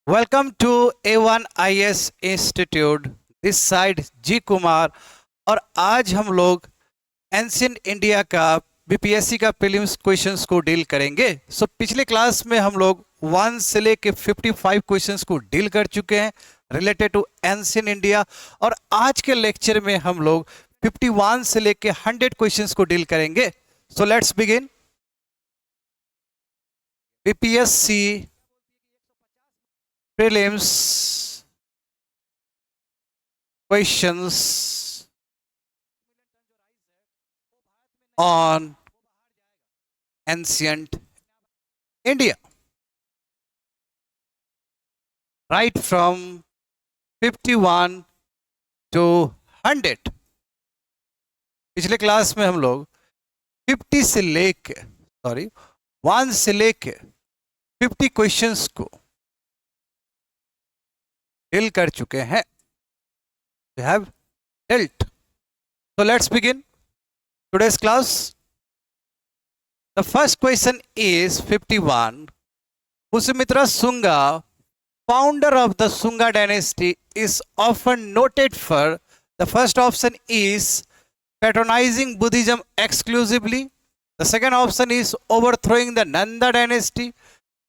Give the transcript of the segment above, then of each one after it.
Welcome to A1IS institute. This side G Kumar. और आज हम लोग एंशिएंट इंडिया का बीपीएससी का प्रीलिम्स क्वेश्चंस को डील करेंगे। पिछले क्लास में हम लोग 1 से लेके 55 क्वेश्चंस को डील कर चुके हैं रिलेटेड टू एंशिएंट इंडिया। और आज के लेक्चर में हम लोग 51 से लेके 100 क्वेश्चंस को डील करेंगे। So let's begin. BPSC prelims questions on ancient India, right from 51 to 100। पिछले क्लास में हम लोग 1 से लेके 50 क्वेश्चंस को डील कर चुके हैं। We have dealt. So let's begin today's class. The first question is 51. Pushyamitra Shunga, founder of the Shunga dynasty, is often noted for, the first option is patronizing Buddhism exclusively. The second option is overthrowing the Nanda dynasty.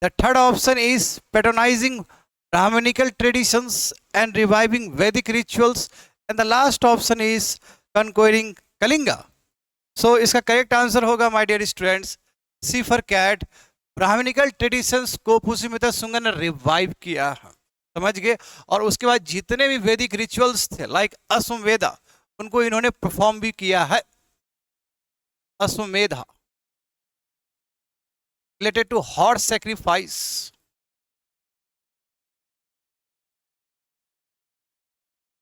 The third option is patronizing Brahminical traditions and reviving Vedic rituals, and the last option is conquering Kalinga. So इसका correct answer होगा my dear students C for cat. Brahmanical traditions को पुष्यमित्र शुंगा ने revive किया, समझ गए। और उसके बाद जितने भी वैदिक रिचुअल्स थे लाइक अश्वमेधा, उनको इन्होंने परफॉर्म भी किया है। Ashwamedha related to horse sacrifice.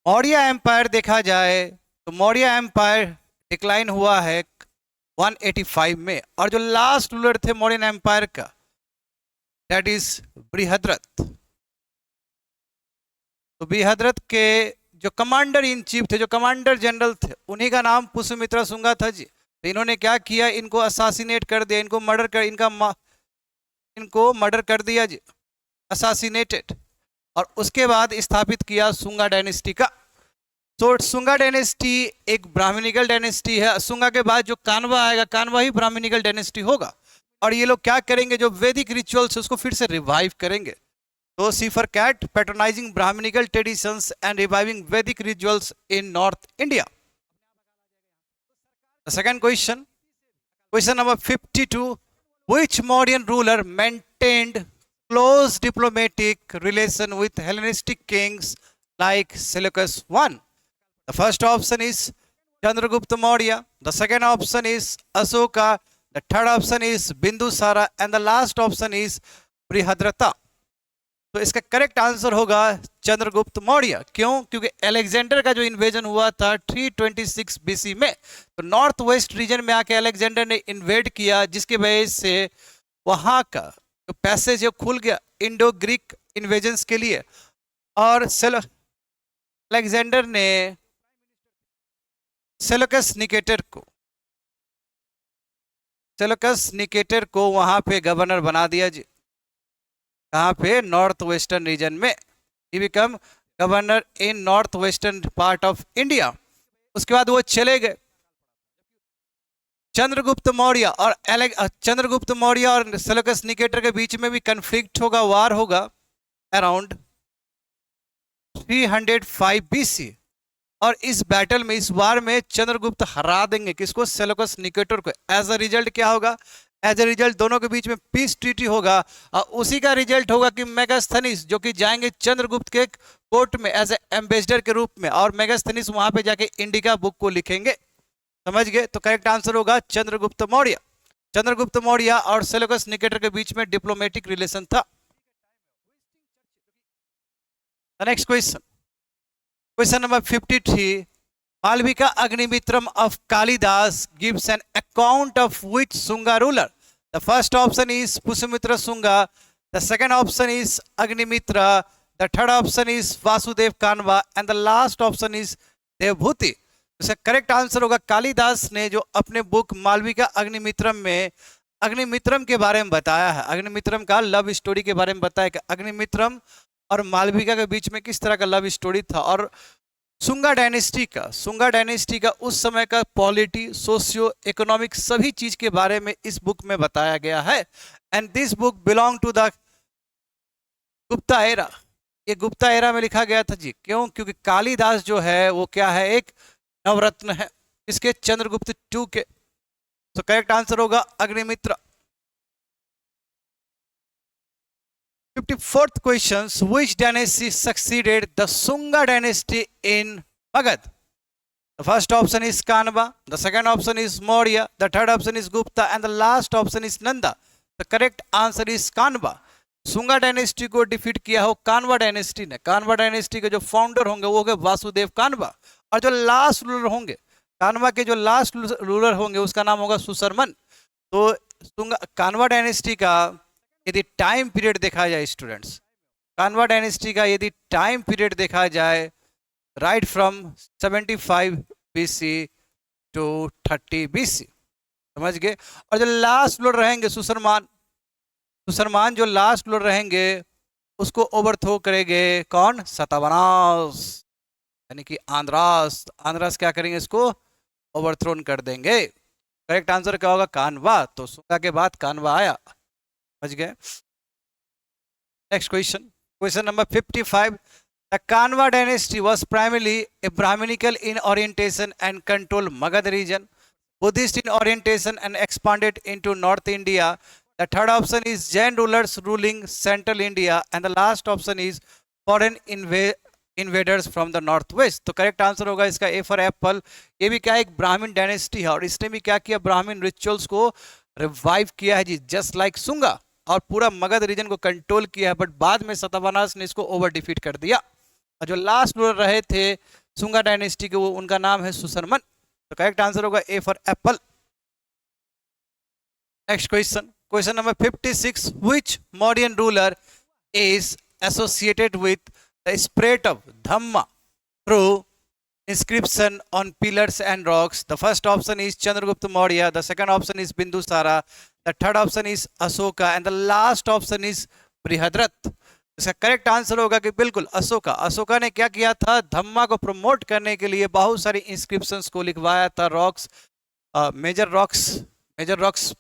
Maurya empire देखा जाए तो मौर्य एम्पायर डिक्लाइन हुआ है 185 में, और जो लास्ट रूलर थे मौर्यन एम्पायर का दैट इज बृहद्रथ। तो बृहद्रथ के जो कमांडर इन चीफ थे, जो कमांडर जनरल थे, उन्हीं का नाम पुष्यमित्र शुंगा था जी। तो इन्होंने क्या किया, इनको असासिनेट कर दिया, इनको मर्डर कर दिया जी, असासिनेटेड। और उसके बाद स्थापित किया शुंगा डायनेस्टी का। तो शुंगा डायनेस्टी एक ब्राह्मणिकल डायनेस्टी है। शुंगा के बाद जो कान्वा आएगा, कान्वा ही ब्राह्मणिकल डायनेस्टी होगा। और ये लोग क्या करेंगे, जो वैदिक रिचुअल्स उसको फिर से रिवाइव करेंगे। तो C for cat, patronising Brahmanical traditions and reviving Vedic rituals in north India. Second question, question number 52। Which Mauryan ruler maintained close diplomatic relation with Hellenistic kings like Seleucus I? The first option is Chandragupta Maurya. The second option is Ashoka. The third option is Bindusara, and the last option is Brihadrata. तो इसका correct answer होगा चंद्रगुप्त मौर्य। क्यों? क्योंकि Alexander का जो invasion हुआ था 326 BC में, तो नॉर्थ वेस्ट रीजन में आके अलेक्जेंडर ने इन्वेड किया, जिसकी वजह से वहां का तो पैसेज जो खुल गया इंडो ग्रीक इन्वेजन्स के लिए। और अलेक्जेंडर ने सेलुकस निकेटर को वहां पे गवर्नर बना दिया जी। कहाँ पे? नॉर्थ वेस्टर्न रीजन में। He become governor in north western part of India. उसके बाद वो चले गए। चंद्रगुप्त मौर्य और सेलुकस निकेटर के बीच में भी कन्फ्लिक्ट होगा, वार होगा अराउंड 305 बीसी। और इस बैटल में, इस वार में चंद्रगुप्त हरा देंगे किसको? सेलुकस निकेटर को। एज अ रिजल्ट क्या होगा? एज अ रिजल्ट दोनों के बीच में पीस ट्रीटी होगा। और उसी का रिजल्ट होगा कि मेगास्थनीस जो कि जाएंगे चंद्रगुप्त के कोर्ट में एज ए एम्बेसडर के रूप में, और मेगास्थनीस वहां पे जाके इंडिका बुक को लिखेंगे, समझ गए। तो करेक्ट आंसर होगा चंद्रगुप्त मौर्य। चंद्रगुप्त मौर्य और सेलुकस निकेटर के बीच में डिप्लोमेटिक रिलेशन था। Next question, question number 53। Malavika Agnimitram of Kalidas gives an account of which Shunga ruler? The first option is Pushyamitra Shunga, the second option is Agnimitra, the third option is Vasudeva Kanva, and the last option is Devabhuti. इसका correct answer होगा कालिदास ने जो अपने book Malvika Agnimitram में अग्निमित्रम के बारे में बताया है, अग्निमित्रम का लव स्टोरी के बारे में बताया कि अग्निमित्रम और मालविका के बीच में किस तरह का लव स्टोरी था, और सुंगा डायनेस्टी का उस समय का पॉलिटी, सोशियो इकोनॉमिक सभी चीज के बारे में इस बुक में बताया गया है। And this book belong to the Gupta era. ये गुप्ता एरा में लिखा गया था जी। क्यों? क्योंकि कालिदास जो है वो क्या है, एक नवरत्न है। इसके चंद्रगुप्त टू के। तो करेक्ट आंसर होगा Agnimitra. 54th question, which dynasty succeeded the Sunga dynasty in Magad? The first option is Kanva, the second option is Maurya, the third option is Gupta, and the last option is Nanda. The correct answer is Kanva. Sunga dynasty को defeat किया हो कानवा dynasty ने। कानवा dynasty के जो founder होंगे वो होंगे वासुदेव कानवा, और जो लास्ट रूलर होंगे, कानवा के जो लास्ट रूलर होंगे उसका नाम होगा सुसरमन। तो कानवा डायनेस्टी का यदि टाइम पीरियड देखा जाए स्टूडेंट्स, कानवा डायनेस्टी का यदि टाइम पीरियड देखा जाए, right from 75 BC to 30 BC, समझ गए। और जो लास्ट रूलर रहेंगे सुसरमान जो लास्ट रूलर रहेंगे उसको ओवरथ्रो करेंगे कौन? सतवाहनास, यानी कि आंध्रास क्या करेंगे? इसको ओवरथ्रोन कर देंगे। करेक्ट आंसर क्या होगा? कानवा। तो सुंगा के बाद कानवा आया, समझ गए। Next question number 55। The Kanva dynasty was primarily a Brahminical in orientation and controlled Magad region, Buddhist in orientation and expanded into North India. The third option is Jain rulers ruling central India, and the last option is foreign invaders from the northwest. तो correct answer होगा इसका ए for Apple. ये भी क्या है? एक ब्राह्मण dynasty है, और इसने भी क्या किया? ब्राह्मण रिचुअल्स को रिवाइव किया है जी, जस्ट लाइक सुंगा, और पूरा मगध रीजन को कंट्रोल किया है। बट बाद में सतवाहनास ने इसको ओवर डिफीट कर दिया। और जो लास्ट रूलर रहे थे सुंगा डायनेस्टी के, वो उनका नाम है सुसरमन। तो करेक्ट आंसर होगा ए for apple. Next question number 56। Which Mauryan ruler is associated with the spread of Dhamma through inscription on pillars and rocks? The first option is Chandragupta Maurya, the second option is Bindusara, the third option is Ashoka, and the last option is Brihadrat. इसका correct answer होगा कि बिल्कुल अशोका ने क्या किया था? धम्मा को promote करने के लिए बहुत सारी इंस्क्रिप्शंस को लिखवाया था, रॉक्स, मेजर रॉक्स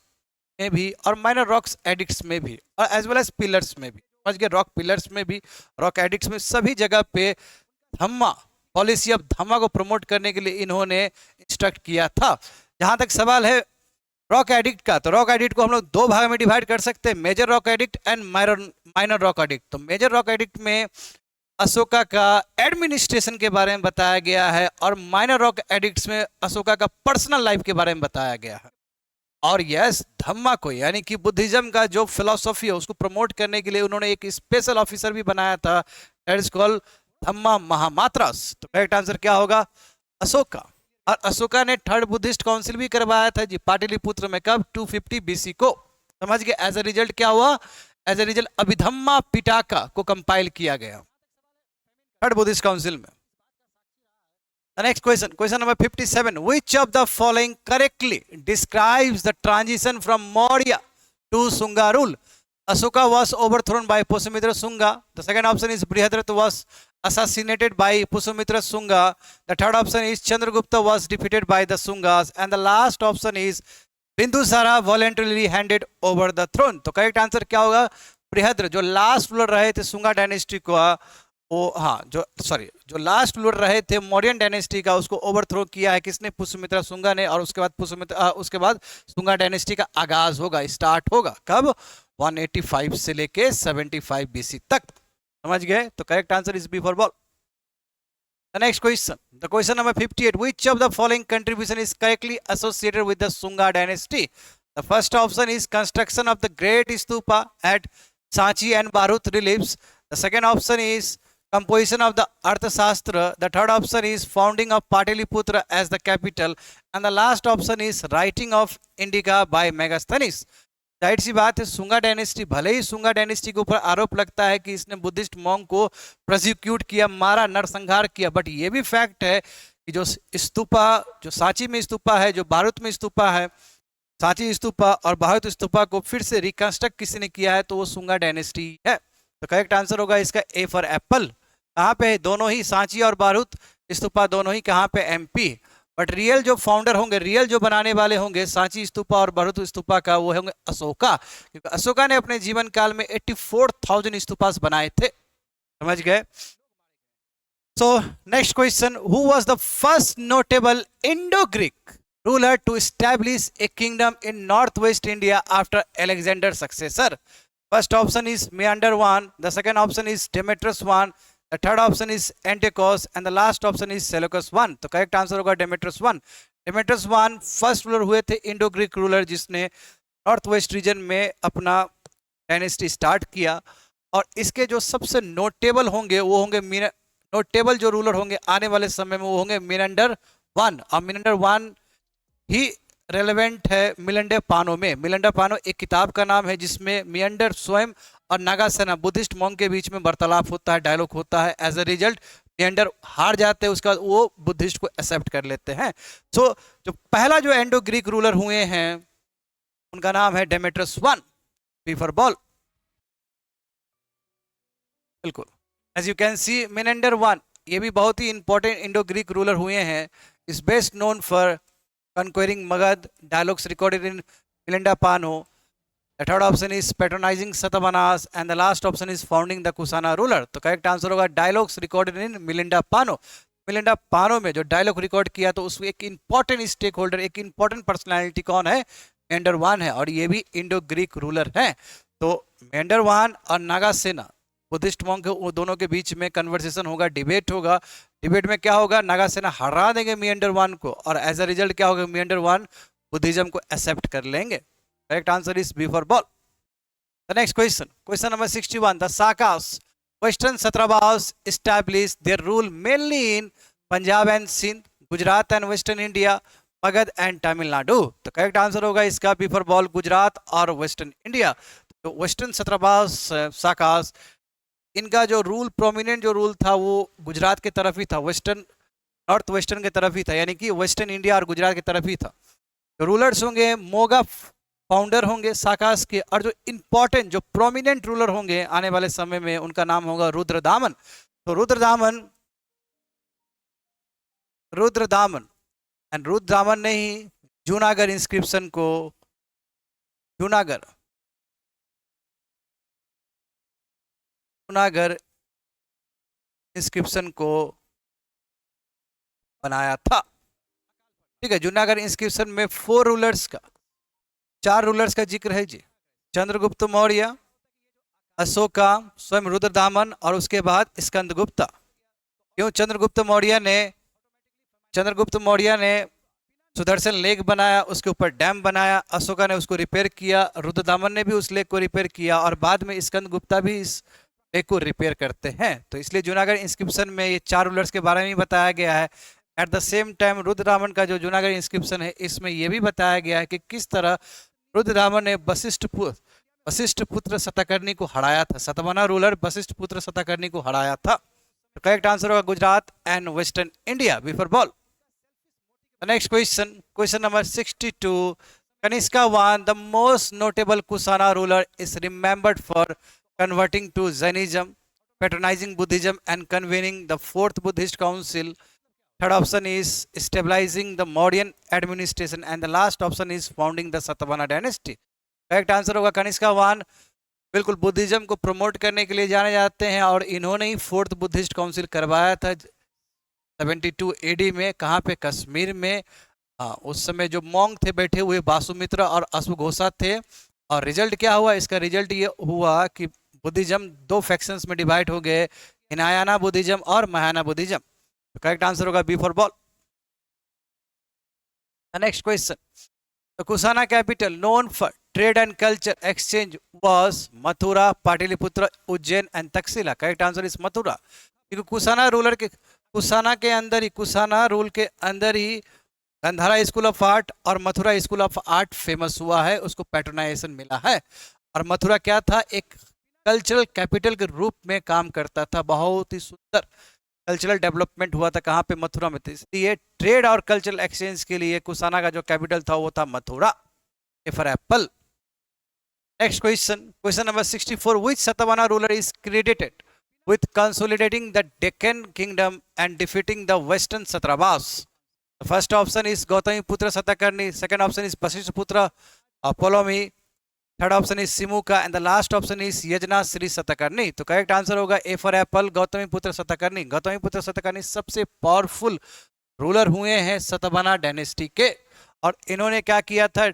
में भी और माइनर रॉक्स एडिक्ट्स में भी, और एज वेल एज पिलर्स में भी, समझ गए। रॉक पिलर्स में भी, रॉक एडिक्ट्स में, सभी जगह पे धम्मा, पॉलिसी ऑफ धम्मा को प्रमोट करने के लिए इन्होंने इंस्ट्रक्ट किया था। जहां तक सवाल है रॉक एडिक्ट का, तो रॉक एडिक्ट को हम लोग दो भाग में डिवाइड कर सकते हैं, major rock edict and minor rock edict. तो मेजर रॉक एडिक्ट में अशोका का एडमिनिस्ट्रेशन के बारे में बताया गया है, और माइनर रॉक एडिक्ट्स में अशोका का पर्सनल लाइफ के बारे में बताया गया है। और यस, धम्मा को यानी कि बुद्धिज्म का जो फिलॉसफी है उसको प्रमोट करने के लिए उन्होंने एक स्पेशल ऑफिसर भी बनाया था, दैट इज कॉल्ड धम्मा महामात्रास। तो करेक्ट आंसर क्या होगा? अशोका। और अशोका ने थर्ड बुद्धिस्ट काउंसिल भी करवाया था जी पाटलिपुत्र में, कब? 250 BC को, समझ गए। एज ए रिजल्ट क्या हुआ? As a result Abhidhamma Pitaka को कंपाइल किया गया थर्ड बुद्धिस्ट काउंसिल में। The next question number 57. Which of the following correctly describes the transition from Maurya to Sunga rule? Ashoka was overthrown by Pusumitra Sunga. The second option is Brihadrat was assassinated by Pusumitra Sunga. The third option is Chandragupta was defeated by the Sungas. And the last option is Bindusara voluntarily handed over the throne. तो correct answer क्या होगा? बृहद्र जो last ruler रहे थे Sunga dynasty को, वो जो last ruler रहे थे मौर्यन डायनेस्टी का, उसको ओवरथ्रो किया है किसने? पुष्यमित्रा सुंगा ने। और उसके बाद सुंगा डायनेस्टी का आगाज होगा, स्टार्ट होगा कब? 185 से लेके 75 BC तक, समझ गए। तो correct answer is B for ball. The next question, the question number 58. Which of the following contribution is correctly associated with the Sunga dynasty? The first option is construction of the Great Stupa at Sanchi and Bharut reliefs. The second option is composition of the Arthashastra. The third option is founding of Pataliputra as the capital. And the last option is writing of Indica by Megasthenes. जाहिर सी बात है, Sunga dynasty, भले ही Sunga dynasty के ऊपर आरोप लगता है कि इसने बुद्धिस्ट मॉन्क को प्रोसिक्यूट किया, मारा, नरसंहार किया, बट ये भी फैक्ट है कि जो स्तूपा, जो सांची में स्तूपा है, जो भारत में स्तूपा है, सांची स्तूपा और भारत स्तूपा को फिर से रिकंस्ट्रक्ट किसी ने किया है तो वो सुंगा डायनेस्टी है। तो करेक्ट आंसर होगा इसका ए फॉर एप्पल। कहाँ पे है? दोनों ही, सांची और बारूद स्तूपा दोनों ही कहाँ पे? एमपी। बट रियल जो फाउंडर होंगे, रियल जो बनाने वाले होंगे सांची स्तूपा और बारूद स्तूपा का, वो होंगे अशोका, क्योंकि अशोका ने अपने जीवन काल में 84,000 स्तूपास बनाए थे। समझ गए? So next question, who was the first notable Indo-Greek ruler to establish a kingdom in northwest India after Alexander's successor? First option is Menander I, the second option is Demetrius I, the third option is Antiochus, and the last option is Seleucus I. तो correct answer होगा Demetrius I. Demetrius I first ruler हुए थे, Indo Greek ruler, जिसने north west region में अपना dynasty start किया। और इसके जो सबसे नोटेबल होंगे वो होंगे नोटेबल जो रूलर होंगे आने वाले समय में वो होंगे मिनंडर वन। और मिनंडर वन ही रेलेवेंट है मिलंडे पानो में। मिलंडा पानो एक किताब का नाम है जिसमें मियंडर स्वयं और नागासेना बुद्धिस्ट मॉन्क के बीच में वार्तालाप होता है, डायलॉग होता है। एज अ रिजल्ट मियंडर हार जाते हैं, उसके बाद वो बुद्धिस्ट को एक्सेप्ट कर लेते हैं। सो जो पहला जो इंडो ग्रीक रूलर हुए हैं उनका नाम है Demetrius one. B for ball. बिल्कुल, as you can see Menander one, ये भी बहुत ही इंपॉर्टेंट इंडो ग्रीक रूलर हुए हैं। Is best known for conquering Magadha, dialogues recorded in Milinda Panho. The third option is patronising Satavahanas and the last option is founding the Kushana ruler. तो correct answer होगा dialogues recorded in Milinda Panho. Milinda Panho में जो डायलॉग रिकॉर्ड किया तो उसमें एक इंपॉर्टेंट स्टेक होल्डर, एक important personality कौन है? मेंडर वन है, और ये भी इंडो ग्रीक रूलर है। तो मेंडर वन और नागासेना बुद्धिस्ट मॉन्क, वो दोनों के बीच में कन्वर्सेशन होगा, डिबेट होगा। डिबेट में क्या होगा? नागासेना हरा देंगे मियंडर वन को, और एज अ रिजल्ट क्या होगा? मियंडर वन बुद्धिज्म को एक्सेप्ट कर लेंगे। Correct answer is B for ball. The next question, question number 61, the Sakas western satraps establish their rule mainly in Punjab and Sindh, Gujarat and western India, Magadha and Tamil Nadu. तो correct answer होगा इसका B for ball, Gujarat और western India. तो western सत्रबास साकास, इनका जो rule, prominent जो rule था वो गुजरात की तरफ ही था, वेस्टर्न नॉर्थ वेस्टर्न की तरफ ही था, यानी कि वेस्टर्न इंडिया और गुजरात की तरफ ही था। जो रूलर्स होंगे मोगा फाउंडर होंगे साकास के, और जो इंपॉर्टेंट जो प्रोमिनेंट रूलर होंगे आने वाले समय में उनका नाम होगा रुद्रदामन। तो रुद्रदामन एंड रुद्रदामन ने ही जूनागढ़ इंस्क्रिप्शन को, जूनागढ़ इंस्क्रिप्शन को बनाया था। ठीक है, जूनागढ़ इंस्क्रिप्शन में 4 रूलर्स का जिक्र है जी। चंद्रगुप्त मौर्य, अशोका, स्वयं रुद्रदामन और उसके बाद स्कंदगुप्ता। क्यों? चंद्रगुप्त मौर्य ने सुदर्शन लेक बनाया, उसके ऊपर डैम बनाया, अशोका ने उसको रिपेयर किया, रुद्रदामन ने भी उस लेक को रिपेयर किया, और बाद में स्कंदगुप्ता भी इस लेक को रिपेयर करते हैं। तो इसलिए जूनागढ़ इंस्क्रिप्शन में ये 4 रूलर्स के बारे में बताया गया है। At the same time Rudradaman का जो जूनागढ़ इंस्क्रिप्शन है इसमें यह भी बताया गया है कि किस तरह रुद्रदामन ने वशिष्ठ पुत्र सतकर्णी को हराया था। सतवना रूलर वशिष्ठ पुत्र सतकर्णी को हराया था। तो करेक्ट आंसर होगा Gujarat and western India. B for ball. Next question, question number 62, Kanishka I, the most notable Kusana ruler, is remembered for converting to Jainism, patronizing Buddhism, and convening the 4th Buddhist Council. Third option is stabilizing the Mauryan administration, and the last option is founding the Satavahana dynasty. Correct answer होगा Kanishka one. बिल्कुल, Buddhism को promote करने के लिए जाने जाते हैं, और इन्होंने ही 4th बुद्धिस्ट काउंसिल करवाया था 72 AD में। कहाँ पे? कश्मीर में। उस समय जो मॉन्क थे बैठे हुए वासुमित्र और अश्वघोषा थे। और रिजल्ट क्या हुआ? इसका रिजल्ट ये हुआ कि बुद्धिज्म 2 फैक्शंस में डिवाइड हो गए, हिनायाना बुद्धिज्म और महायाना बुद्धिज्म। तो करेक्ट आंसर होगा B for ball. Next question, the Kushana capital known for trade and culture exchange was Mathura, Pataliputra, Ujjain and Taxila. Correct answer is Mathura, क्योंकि कुशाना रूल के अंदर ही गंधारा स्कूल ऑफ आर्ट और Mathura school of art famous हुआ है, उसको पैट्रोनाइजेशन मिला है। और मथुरा क्या था? एक कल्चरल कैपिटल के रूप में काम करता था। बहुत ही सुंदर कल्चरल डेवलपमेंट हुआ था कहाँ पे? मथुरा में। इसलिए ट्रेड और कल्चरल एक्सचेंज के लिए कुशाना का जो कैपिटल था वो था मथुरा। ए for Apple. Next question, question number 64. Which Satavahana ruler is credited with consolidating the Deccan kingdom and defeating the Western Satrabas? The first option is Gautami Putra Satakarni. Second option is Vasishtha Putra Ptolemy. Third option is Simuka and the last option is यजना श्री सतकर्णी. तो correct answer होगा ए for Apple, Gautami पुत्र सतकर्णी. गौतमी पुत्र सतकर्णी सबसे powerful ruler हुए हैं Satavahana dynasty के, और इन्होंने क्या किया था,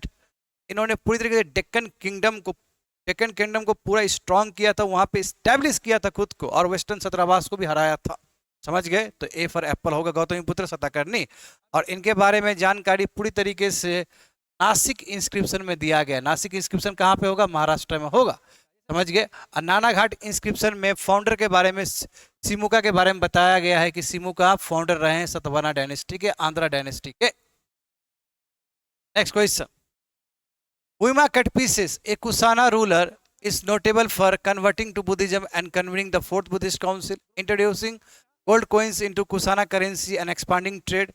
इन्होंने पूरी तरीके से डेक्कन किंगडम को पूरा स्ट्रॉन्ग किया था, वहां पे स्टैब्लिश किया था खुद को, और वेस्टर्न सत्रावास को भी हराया था. समझ गए? तो ए फॉर एप्पल होगा गौतमी पुत्र सतकर्णी. और इनके बारे में जानकारी पूरी तरीके से नासिक इंस्क्रिप्शन में दिया गया. नासिक इंस्क्रिप्शन कहाँ पे होगा? महाराष्ट्र में होगा. समझ गए? और नानाघाट इंस्क्रिप्शन में फाउंडर के बारे में, सिमुका के बारे में बताया गया है कि सिमुका फाउंडर रहे हैं सतवाहना डायनेस्टी के, आंध्रा डायनेस्टी के. Next question. Huima Kadphises, a Kusana ruler, is notable for converting to Buddhism and convening the Fourth Buddhist Council, introducing gold coins into Kusana currency and expanding trade,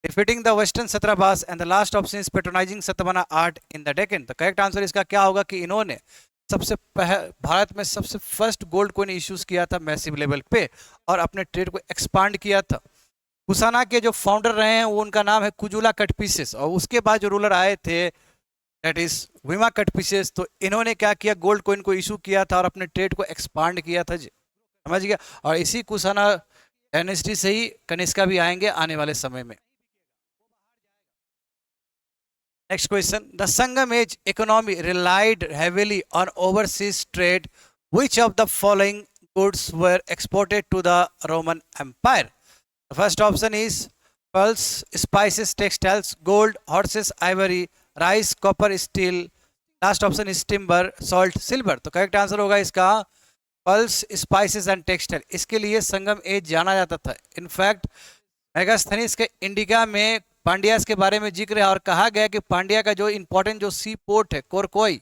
defeating the Western Satrabas, and the last option is patronizing Satavahana art in the Deccan. तो correct answer इसका क्या होगा कि इन्होंने भारत में सबसे first gold coin issues किया था मैसिव लेवल पे, और अपने ट्रेड को एक्सपांड किया था. कुसाना के जो फाउंडर रहे हैं वो उनका नाम है कुजुला कटपीसेस, और उसके बाद जो रूलर आए थे दैट इज हुइमा कटपीसेस. तो इन्होंने क्या किया? गोल्ड कोइन को इशू किया था और अपने ट्रेड को एक्सपांड किया था जी. समझ गया? और इसी कुसाना डायनेस्टी से ही कनिष्का भी आएंगे आने वाले समय में. Next question. The Sangam age economy relied heavily on overseas trade. Which of the following goods were exported to the Roman Empire? The first option is pearls, spices, textiles, gold, horses, ivory, rice, copper, steel. Last option is timber, salt, silver. तो correct answer होगा इसका pulse, spices and textile. इसके लिए संगम as जाना जाता था. In fact Megasthenes के indica में पांड्यास के बारे में जिक्र है, और कहा गया कि पांड्या का जो इंपॉर्टेंट जो सी पोर्ट है कोरकोई,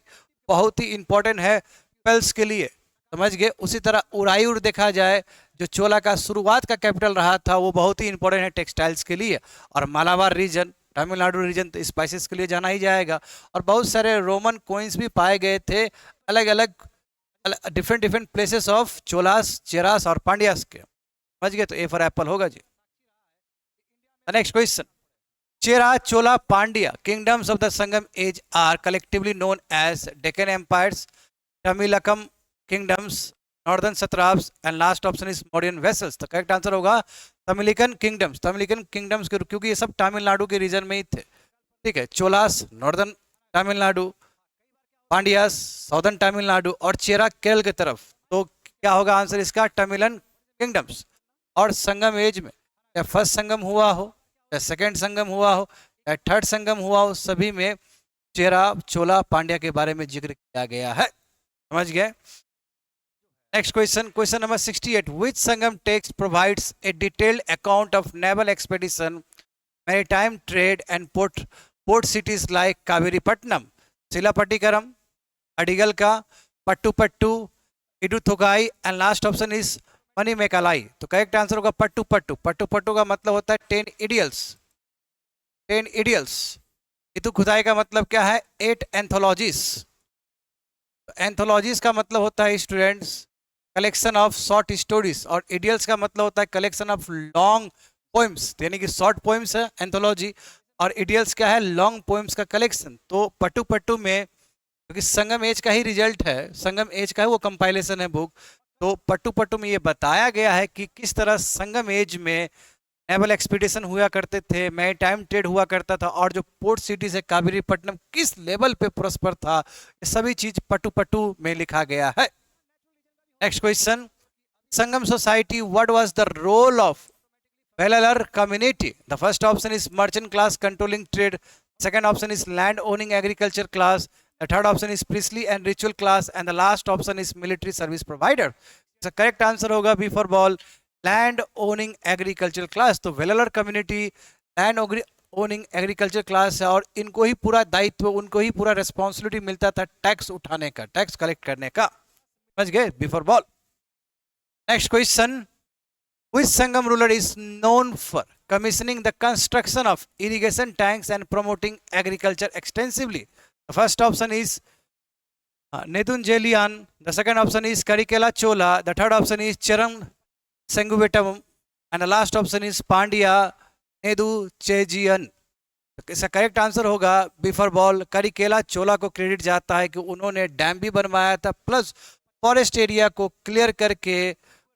बहुत ही इंपॉर्टेंट है पेल्स के लिए. समझ गए? उसी तरह उरायूर देखा जाए, जो चोला का शुरुआत का कैपिटल रहा था, वो बहुत ही इंपॉर्टेंट है टेक्सटाइल्स के लिए. और मालाबार रीजन, तमिलनाडु रीजन, तो स्पाइसेस के लिए जाना ही जाएगा. और बहुत सारे रोमन कोइंस भी पाए गए थे अलग अलग different places of Cholas, Cheras और पांड्यास के. समझ गए? तो ए फॉर एप्पल होगा जी. Next question. Chera, Chola, Pandya kingdoms of the Sangam age are collectively known as Deccan empires, Tamilakam kingdoms, northern satraps, and last option is Mauryan vassals. तो correct answer होगा तमिलिकन kingdoms. तमिलिकन kingdoms के, क्योंकि ये सब तमिलनाडु के reason में ही थे. ठीक है? चोलास नॉर्दर्न तमिलनाडु, पांड्यास साउदर्न तमिलनाडु, और चेरा केरल की तरफ. तो क्या होगा आंसर इसका? तमिलन किंगडम्स. और संगम एज में या फर्स्ट संगम हुआ हो, या सेकेंड संगम हुआ हो, या थर्ड संगम हुआ हो, सभी में चेरा, चोला, पांड्या के बारे में जिक्र किया गया है. समझ गए? Next question. Question number 68. Which Sangam text provides a detailed account of naval expedition, maritime trade and port cities like Kaveripattinam, Silappatikaram, Adigal का, Pattu, Ettuthogai, and last option is Manimekalai. तो करेक्ट आंसर होगा पट्टू का मतलब होता है 10 इडियल्स. इतु खुदाई का मतलब क्या है? 8 एंथोलॉजीज. एंथोलॉजीज का मतलब होता है students collection of short stories, और इडियल्स का मतलब होता है कलेक्शन ऑफ लॉन्ग पोइम्स. यानी कि शॉर्ट पोइम्स है एंथोलॉजी, और इडियल्स क्या है? लॉन्ग पोइम्स का कलेक्शन. तो पट्टू में, क्योंकि संगम एज का ही रिजल्ट है, संगम एज का है वो कंपाइलेशन है बुक, तो पट्टू में ये बताया गया है कि किस तरह संगम एज में नेवल एक्सपीडिशन हुआ करते थे, मैरीटाइम ट्रेड हुआ करता था, और जो पोर्ट सिटीज है कावेरीपट्टनम किस लेवल पे प्रॉस्पर था, ये सभी चीज पट्टू में लिखा गया है. Next question. Sangam society, what was the role of Vellalar community? The first option is merchant class controlling trade, second option is land owning agriculture class, the third option is priestly and ritual class, and the last option is military service provider. So correct answer होगा B for ball, land owning agricultural class. तो Vellalar community land owning agriculture class है, और इनको ही पूरा दायित्व, उनको ही पूरा responsibility मिलता था टैक्स उठाने का, टैक्स कलेक्ट करने का. समझ गए? B for ball. Next question. Which Sangam ruler is known for commissioning the construction of irrigation tanks and promoting agriculture extensively? The first option is Nedunjelian. The second option is Karikela Chola. The third option is Charam Senguvetam. And the last option is Pandya Nedu Chejian. इसका correct answer होगा बिफर ball करिकेला चोला को credit जाता है कि उन्होंने dam भी बनवाया था प्लस फॉरेस्ट एरिया को क्लियर करके